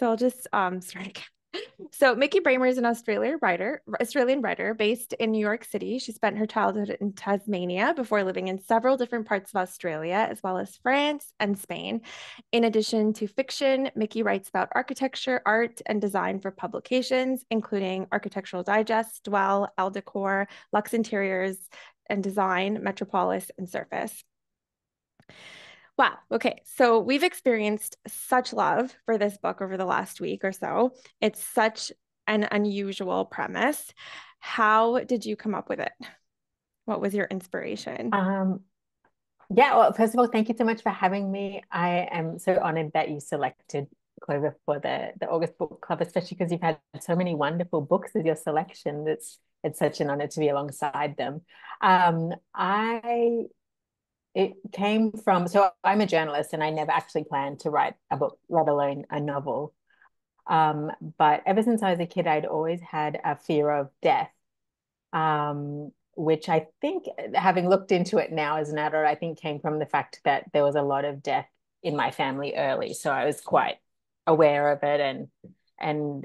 So I'll just start again. So Mikki Brammer is an Australian writer based in New York City. She spent her childhood in Tasmania before living in several different parts of Australia, as well as France and Spain. In addition to fiction, Mikki writes about architecture, art, and design for publications, including Architectural Digest, Dwell, Elle Decor, Lux Interiors and Design, Metropolis, and Surface. Wow. Okay. So we've experienced such love for this book over the last week or so. It's such an unusual premise. How did you come up with it? What was your inspiration? Um, yeah, well, first of all, thank you so much for having me. I am so honored that you selected Clover for the August Book Club, especially because you've had so many wonderful books as your selection. It's such an honor to be alongside them. I it came from, so I'm a journalist and I never actually planned to write a book, let alone a novel. But ever since I was a kid, I'd always had a fear of death, which I think, having looked into it now as an adult, I think came from the fact that there was a lot of death in my family early. So I was quite aware of it, and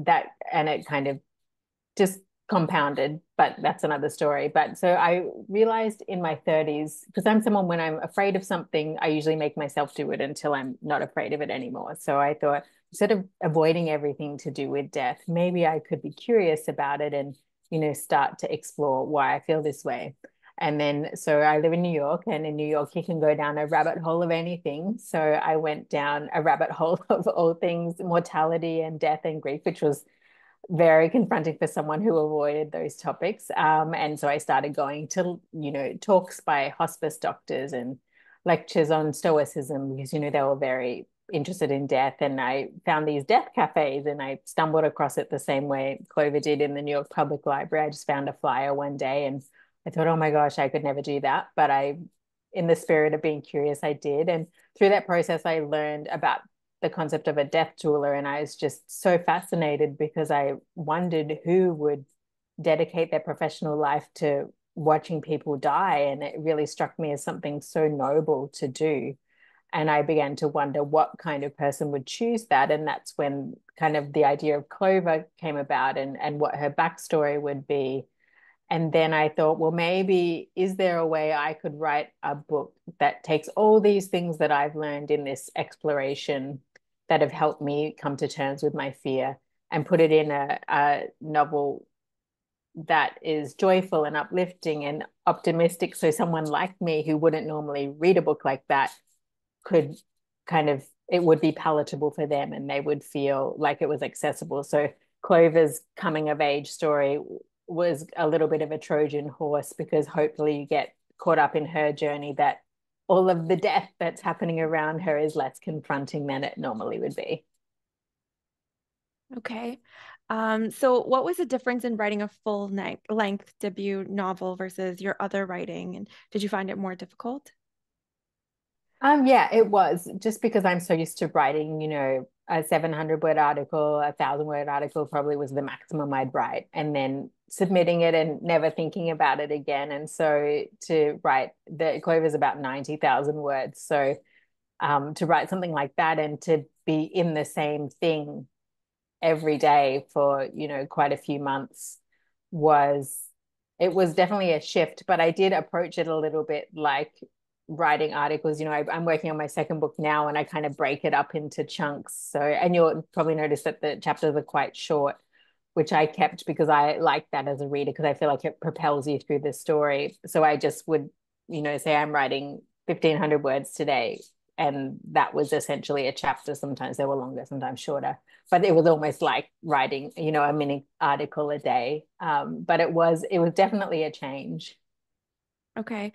that and it kind of just compounded, but that's another story. But so I realized in my 30s, because I'm someone, when I'm afraid of something, I usually make myself do it until I'm not afraid of it anymore. So I thought, instead of avoiding everything to do with death, maybe I could be curious about it and, start to explore why I feel this way. And then, so I live in New York, and in New York, you can go down a rabbit hole of anything. So I went down a rabbit hole of all things mortality and death and grief, which was very confronting for someone who avoided those topics. And so I started going to, talks by hospice doctors and lectures on stoicism because, they were very interested in death. And I found these death cafes, and I stumbled across it the same way Clover did in the New York Public Library. I just found a flyer one day and I thought, oh my gosh, I could never do that. But in the spirit of being curious, I did. And through that process, I learned about the concept of a death doula, and I was just so fascinated because I wondered who would dedicate their professional life to watching people die, and it really struck me as something so noble to do. And I began to wonder what kind of person would choose that, and that's when kind of the idea of Clover came about, and what her backstory would be. And then I thought, well, maybe is there a way I could write a book that takes all these things that I've learned in this exploration that have helped me come to terms with my fear, and put it in a novel that is joyful and uplifting and optimistic. So someone like me who wouldn't normally read a book like that could kind of, it would be palatable for them and they would feel like it was accessible. So Clover's coming of age story was a little bit of a Trojan horse, because hopefully you get caught up in her journey, that all of the death that's happening around her is less confronting than it normally would be. Okay. So what was the difference in writing a full length debut novel versus your other writing? And did you find it more difficult? Yeah, it was, just because I'm so used to writing, a 700-word article, 1,000-word article probably was the maximum I'd write, and then submitting it and never thinking about it again. And so to write, the Clover's about 90,000 words. So to write something like that and to be in the same thing every day for, quite a few months was, it was definitely a shift. But I did approach it a little bit like writing articles. I'm working on my second book now, and I kind of break it up into chunks. So, and you'll probably notice that the chapters are quite short, which I kept because I like that as a reader, because I feel like it propels you through the story. So I just would, say I'm writing 1,500 words today, and that was essentially a chapter. Sometimes they were longer, sometimes shorter, but it was almost like writing, a mini article a day. But it was definitely a change. Okay.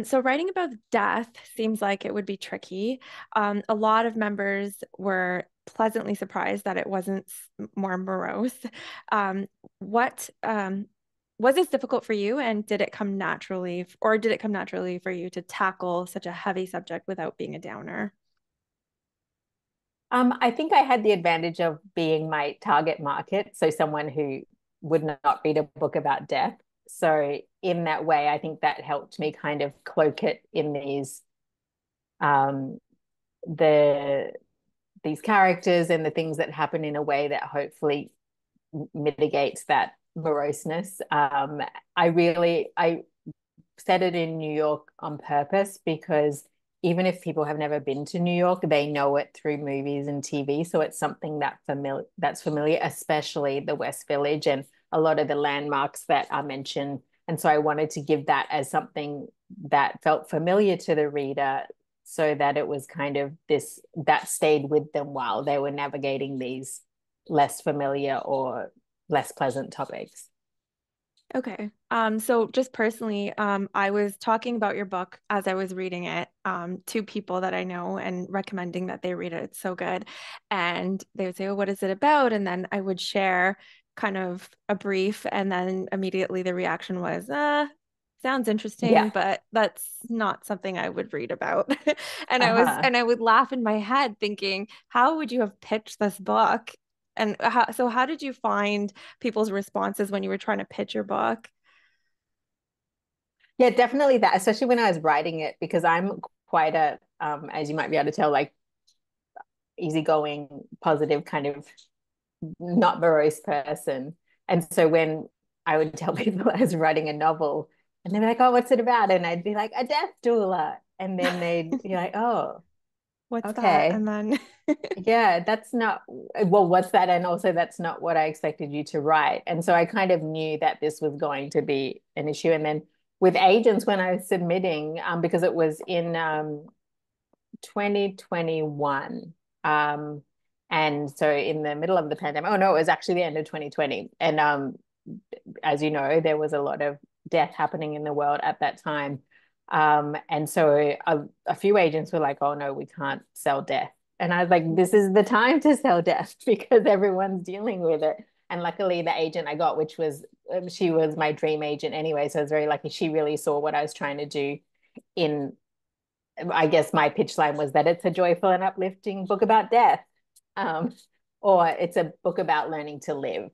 So writing about death seems like it would be tricky. A lot of members were pleasantly surprised that it wasn't more morose. What was this difficult for you, and did it come naturally, or did it come naturally for you to tackle such a heavy subject without being a downer? I think I had the advantage of being my target market, so someone who would not read a book about death. So in that way, I think that helped me kind of cloak it in these um, the these characters and the things that happen in a way that hopefully mitigates that moroseness. I set it in New York on purpose because even if people have never been to New York, they know it through movies and TV. So it's something that's familiar, especially the West Village and a lot of the landmarks that are mentioned. And so I wanted to give that as something that felt familiar to the reader so that it was kind of this that stayed with them while they were navigating these less familiar or less pleasant topics. Okay. So just personally, I was talking about your book as I was reading it, to people that I know and recommending that they read it. It's so good. And they would say, "Oh, what is it about?" And then I would share kind of a brief, and then immediately the reaction was, sounds interesting, Yeah. but that's not something I would read about. Uh-huh. And I would laugh in my head thinking, how would you have pitched this book? And how did you find people's responses when you were trying to pitch your book? Yeah, definitely that, especially when I was writing it, because I'm quite a, as you might be able to tell, like easygoing, positive kind of not morose person. And so when I would tell people I was writing a novel and they'd be like, oh, what's it about? And I'd be like, a death doula. And then they'd be like, oh, What's that? okay. And then, Yeah, that's not, well, what's that? And also, that's not what I expected you to write. And so I kind of knew that this was going to be an issue. And then with agents, when I was submitting, because it was in 2021. And so in the middle of the pandemic, oh no, it was actually the end of 2020. And as you know, there was a lot of death happening in the world at that time. And so a few agents were like, oh no, we can't sell death. And I was like, this is the time to sell death because everyone's dealing with it. And luckily, the agent I got, which was, she was my dream agent anyway. So I was very lucky. She really saw what I was trying to do in, I guess my pitch line was that it's a joyful and uplifting book about death, um, or it's a book about learning to live.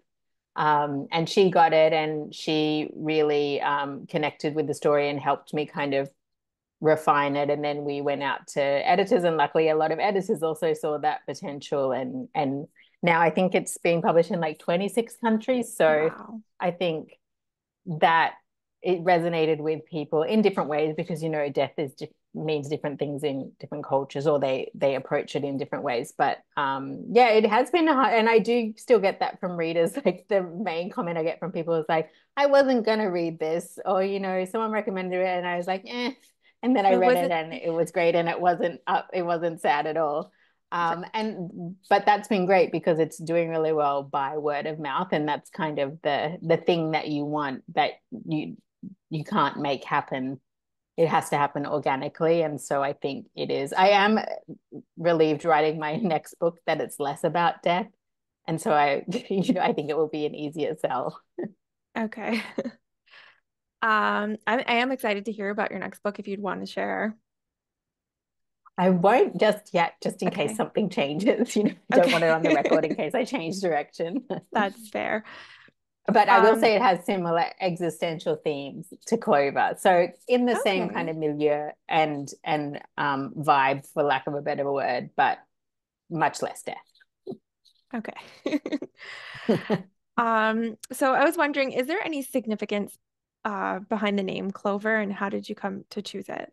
And she got it, and she really connected with the story and helped me kind of refine it. And then we went out to editors, and luckily, a lot of editors also saw that potential. And now I think it's being published in like 26 countries. So wow. I think that it resonated with people in different ways because death is means different things in different cultures, or they approach it in different ways. But yeah, it has been hard, and I do still get that from readers. Like the main comment I get from people is like, I wasn't gonna read this, or someone recommended it and I was like, and then I read Was it it? and it was great, and it wasn't sad at all. And but that's been great because it's doing really well by word of mouth, and that's kind of the thing that you want, that you can't make happen. It has to happen organically. And so I think it is. I am relieved writing my next book that it's less about death. And so I think it will be an easier sell. Okay. I am excited to hear about your next book if you'd want to share. I won't just yet, just in case Okay. something changes. I don't want it on the record in Okay. case I change direction. That's fair. But I will Um, say it has similar existential themes to Clover. So in the same kind okay. of milieu and vibe, for lack of a better word, but much less death. Okay. So I was wondering, is there any significance behind the name Clover, and how did you come to choose it?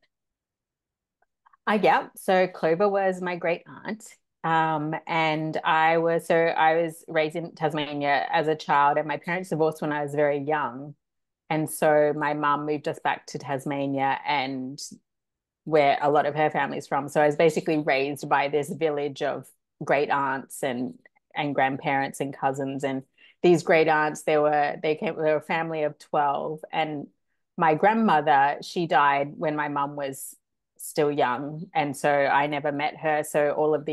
Yeah. So Clover was my great aunt. And I was raised in Tasmania as a child, and my parents divorced when I was very young. And so my mum moved us back to Tasmania, and where a lot of her family's from. So I was basically raised by this village of great aunts and grandparents and cousins. And these great aunts, they were a family of 12. And my grandmother, she died when my mum was still young. And so I never met her. So all of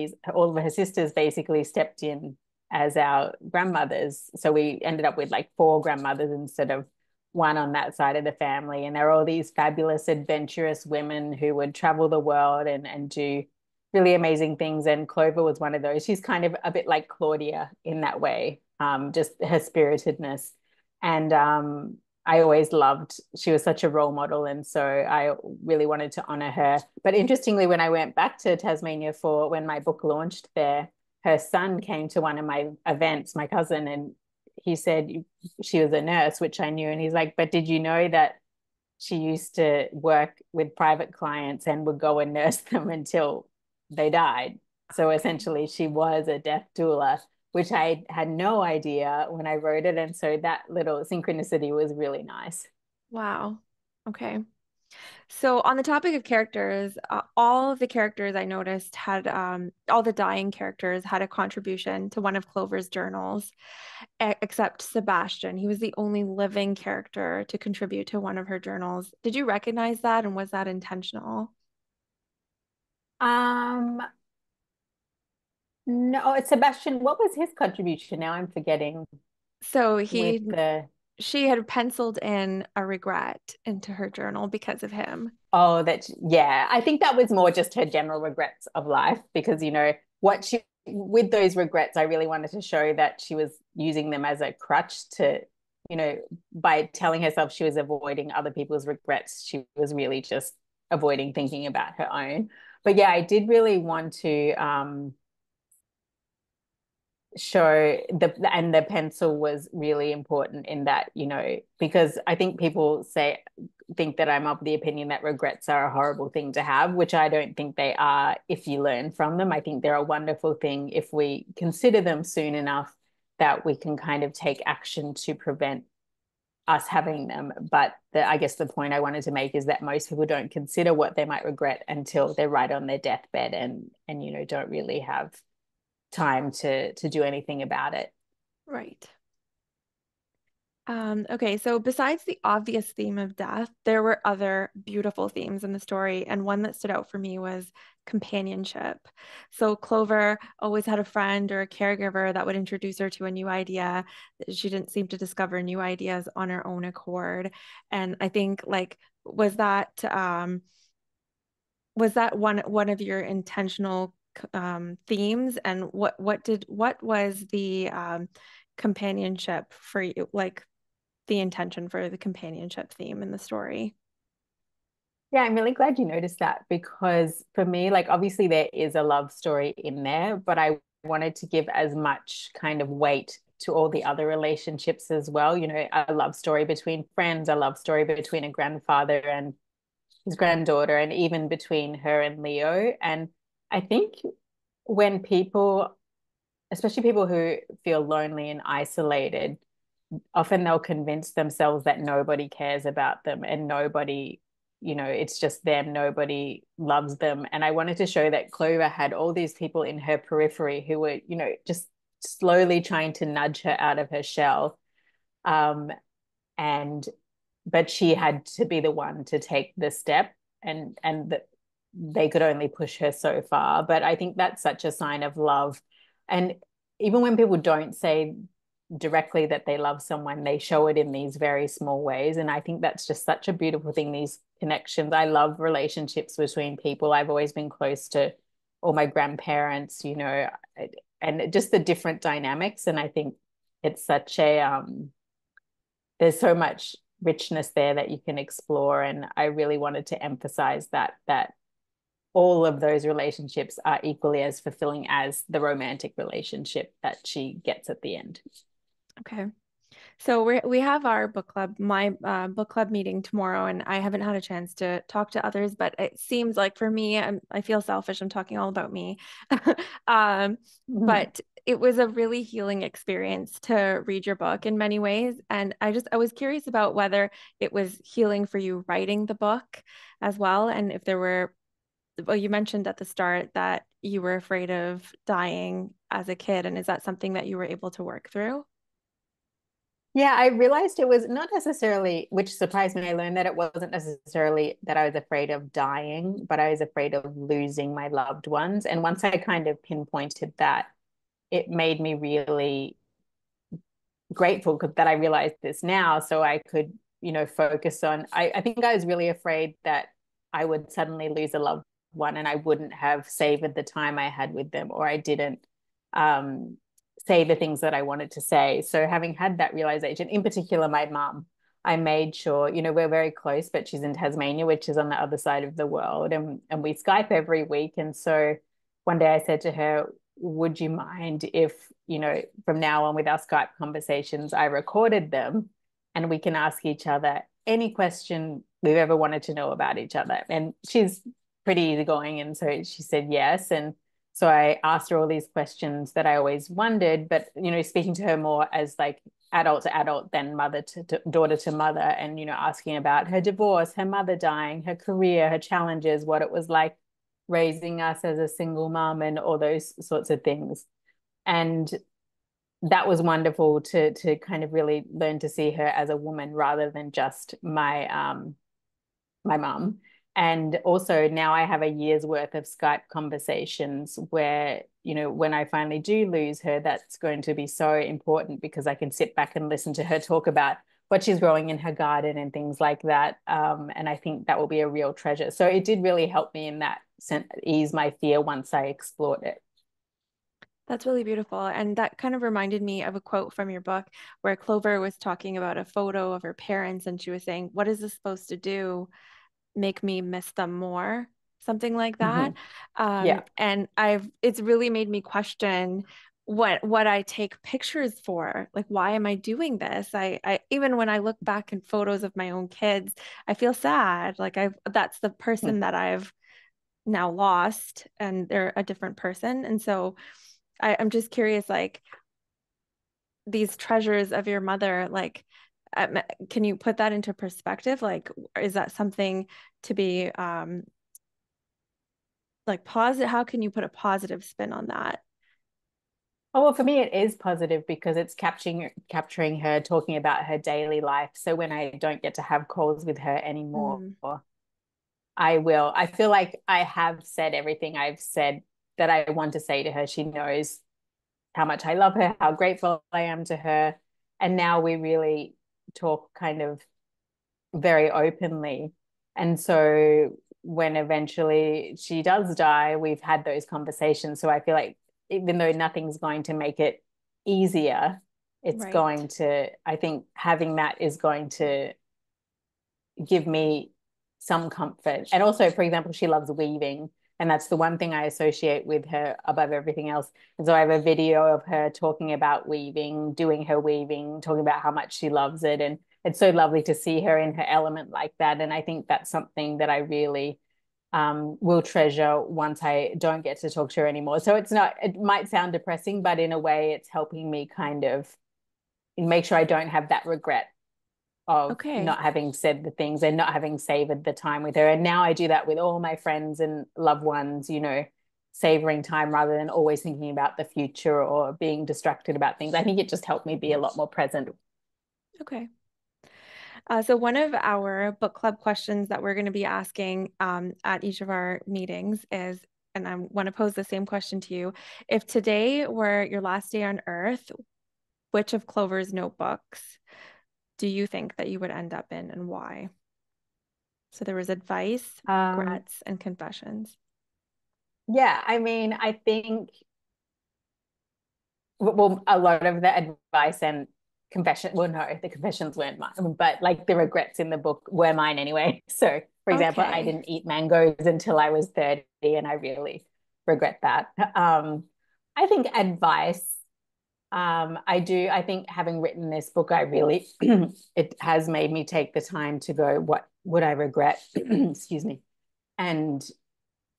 her sisters basically stepped in as our grandmothers. So we ended up with like four grandmothers instead of one on that side of the family. And there are all these fabulous, adventurous women who would travel the world and do really amazing things. And Clover was one of those. She's kind of a bit like Claudia in that way, just her spiritedness. And I always loved, she was such a role model. And so I really wanted to honor her. But interestingly, when I went back to Tasmania for when my book launched there, her son came to one of my events, my cousin, and he said she was a nurse, which I knew. And he's like, but did you know that she used to work with private clients and would go and nurse them until they died? So Okay. essentially, she was a death doula, which I had no idea when I wrote it. And so that little synchronicity was really nice. Wow. Okay. So on the topic of characters, all of the characters I noticed had all the dying characters had a contribution to one of Clover's journals, except Sebastian. He was the only living character to contribute to one of her journals. Did you recognize that, and was that intentional? Um, no, it's Sebastian. What was his contribution? Now I'm forgetting So with he the she had penciled in a regret into her journal because of him. Oh, that, yeah. I think that was more just her general regrets of life because, what she, with those regrets, I really wanted to show that she was using them as a crutch to, you know, by telling herself she was avoiding other people's regrets, she was really just avoiding thinking about her own. But yeah, I did really want to show the pencil was really important in that, because I think people think that I'm of the opinion that regrets are a horrible thing to have, which I don't think they are if you learn from them. I think they're a wonderful thing if we consider them soon enough that we can kind of take action to prevent us having them. But I guess the point I wanted to make is that most people don't consider what they might regret until they're right on their deathbed and don't really have time to do anything about it. Right. Okay, so besides the obvious theme of death, there were other beautiful themes in the story, and one that stood out for me was companionship. So Clover always had a friend or a caregiver that would introduce her to a new idea. She didn't seem to discover new ideas on her own accord. And I think like was that one of your intentional themes? And what was the companionship for you? Like the intention for the companionship theme in the story. Yeah, I'm really glad you noticed that because for me, like obviously there is a love story in there, but I wanted to give as much kind of weight to all the other relationships as well. A love story between friends, a love story between a grandfather and his granddaughter, and even between her and Leo. And I think when people, especially people who feel lonely and isolated, often they'll convince themselves that nobody cares about them and nobody, it's just them, nobody loves them. And I wanted to show that Clover had all these people in her periphery who were, just slowly trying to nudge her out of her shell. Um, and but she had to be the one to take the step, and that they could only push her so far. But I think that's such a sign of love. And even when people don't say directly that they love someone, they show it in these very small ways. And I think that's just such a beautiful thing, these connections. I love relationships between people. I've always been close to all my grandparents, and just the different dynamics. And I think it's such a there's so much richness there that you can explore. And I really wanted to emphasize that all of those relationships are equally as fulfilling as the romantic relationship that she gets at the end. Okay. So we have our book club, my book club meeting tomorrow, and I haven't had a chance to talk to others, but it seems like for me, I feel selfish. I'm talking all about me. But it was a really healing experience to read your book in many ways. And I was curious about whether it was healing for you writing the book as well. And if there were, well, you mentioned at the start that you were afraid of dying as a kid. And is that something that you were able to work through? Yeah, I realized it was not necessarily, which surprised me. I learned that it wasn't necessarily that I was afraid of dying, but I was afraid of losing my loved ones. And once I kind of pinpointed that, it made me really grateful that I realized this now. So I could, focus on, I think I was really afraid that I would suddenly lose a loved one and I wouldn't have savored the time I had with them, or I didn't um, say the things that I wanted to say. So having had that realization, in particular, my mum, I made sure, we're very close, but she's in Tasmania, which is on the other side of the world. And we Skype every week. And so one day I said to her, would you mind if, from now on with our Skype conversations, I recorded them and we can ask each other any question we've ever wanted to know about each other? And she's pretty easygoing. And so she said yes. And so I asked her all these questions that I always wondered, but, speaking to her more as like adult to adult than mother to daughter to mother, and, asking about her divorce, her mother dying, her career, her challenges, what it was like raising us as a single mom, and all those sorts of things. And that was wonderful to kind of really learn to see her as a woman rather than just my mum. And also now I have a year's worth of Skype conversations where, when I finally do lose her, that's going to be so important because I can sit back and listen to her talk about what she's growing in her garden and things like that. And I think that will be a real treasure. So it did really help me in that sense, ease my fear once I explored it. That's really beautiful. And that kind of reminded me of a quote from your book where Clover was talking about a photo of her parents and she was saying, "What is this supposed to do? Make me miss them more?" Something like that. Mm-hmm. Yeah. And it's really made me question what I take pictures for. Like, why am I doing this? I even when I look back in photos of my own kids, I feel sad. Like that's the person that I've now lost and they're a different person. And so I'm just curious, like these treasures of your mother, like, um, can you put that into perspective? Like, is that something to be like positive? How can you put a positive spin on that? Oh, well, for me, it is positive because it's capturing her talking about her daily life. So when I don't get to have calls with her anymore, Mm, I will. I feel like I have said everything I've said that I want to say to her. She knows how much I love her, how grateful I am to her. And now we really talk kind of very openly. And so when eventually she does die, we've had those conversations. So I feel like even though nothing's going to make it easier, right. I think having that is going to give me some comfort. And also, for example, she loves weaving. And that's the one thing I associate with her above everything else. And so I have a video of her talking about weaving, doing her weaving, talking about how much she loves it. And it's so lovely to see her in her element like that. And I think that's something that I really will treasure once I don't get to talk to her anymore. So it might sound depressing, but in a way, it's helping me kind of make sure I don't have that regret of Okay. not having said the things and not having savored the time with her. And now I do that with all my friends and loved ones, savoring time rather than always thinking about the future or being distracted about things. I think it just helped me be a lot more present. Okay. So one of our book club questions that we're going to be asking at each of our meetings is, and I want to pose the same question to you. If today were your last day on Earth, which of Clover's notebooks do you think that you would end up in and why? So there was advice, Um, regrets, and confessions. yeah, I mean, I think well, a lot of the advice and confession, well, no, the confessions weren't mine, but like the regrets in the book were mine anyway. So, for example, I Okay. didn't eat mangoes until I was 30, and I really regret that. I think advice, I think having written this book, I really, it has made me take the time to go, what would I regret? Excuse me. And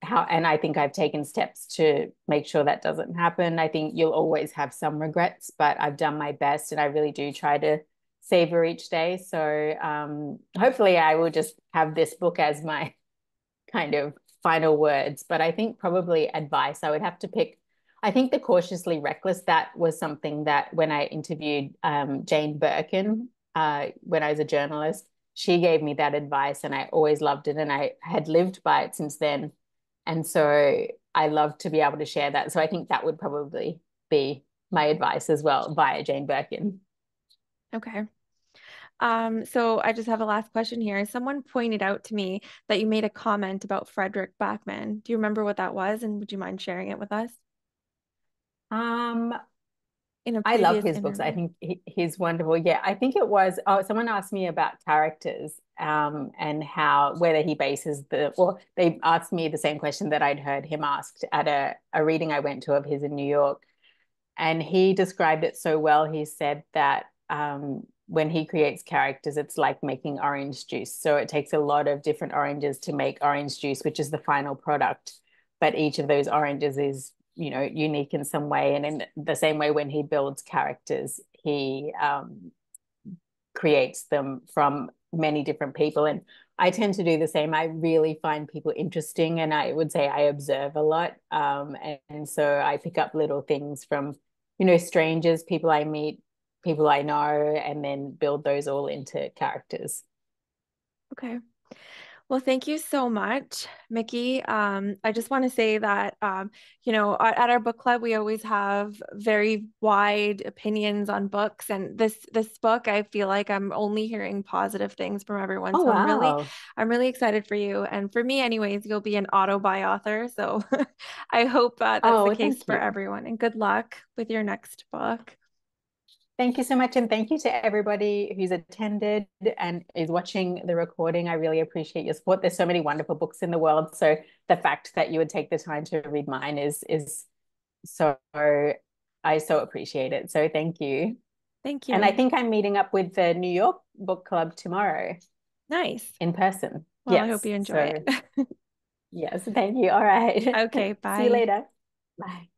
and I think I've taken steps to make sure that doesn't happen. I think you'll always have some regrets, but I've done my best and I really do try to savor each day. So hopefully I will just have this book as my kind of final words. But I think probably advice I would have to pick. I think the cautiously reckless, that was something that when I interviewed Jane Birkin when I was a journalist, she gave me that advice and I always loved it and I had lived by it since then. And so I love to be able to share that. So I think that would probably be my advice as well via Jane Birkin. Okay. So I just have a last question here. Someone pointed out to me that you made a comment about Frederick Backman. Do you remember what that was? And would you mind sharing it with us? Um, in a I love previous his books. I interview. think he's wonderful. Yeah, I think it was, oh, someone asked me about characters, and how, whether he bases well, they asked me the same question that I'd heard him asked at a reading I went to of his in New York. And he described it so well. He said that when he creates characters, it's like making orange juice. So it takes a lot of different oranges to make orange juice, which is the final product. But each of those oranges is, unique in some way. And in the same way, when he builds characters, he creates them from many different people. And I tend to do the same. I really find people interesting, and I would say I observe a lot. And so I pick up little things from, strangers, people I meet, people I know, and then build those all into characters. Okay. Well, thank you so much, Mikki. I just want to say that, at our book club, we always have very wide opinions on books, and this book, I feel like I'm only hearing positive things from everyone. Oh, So wow. I'm really excited for you, and for me, anyways. You'll be an auto buy author, so I hope that's the Oh, case thank for you. everyone. And good luck with your next book. Thank you so much. And thank you to everybody who's attended and is watching the recording. I really appreciate your support. There's so many wonderful books in the world. So the fact that you would take the time to read mine is so, I so appreciate it. So thank you. Thank And I you. think I'm meeting up with the New York Book Club tomorrow Nice. in person. Well, I hope Yes. you enjoy So it. yes, thank you. All right. Okay, See you bye. later. Bye.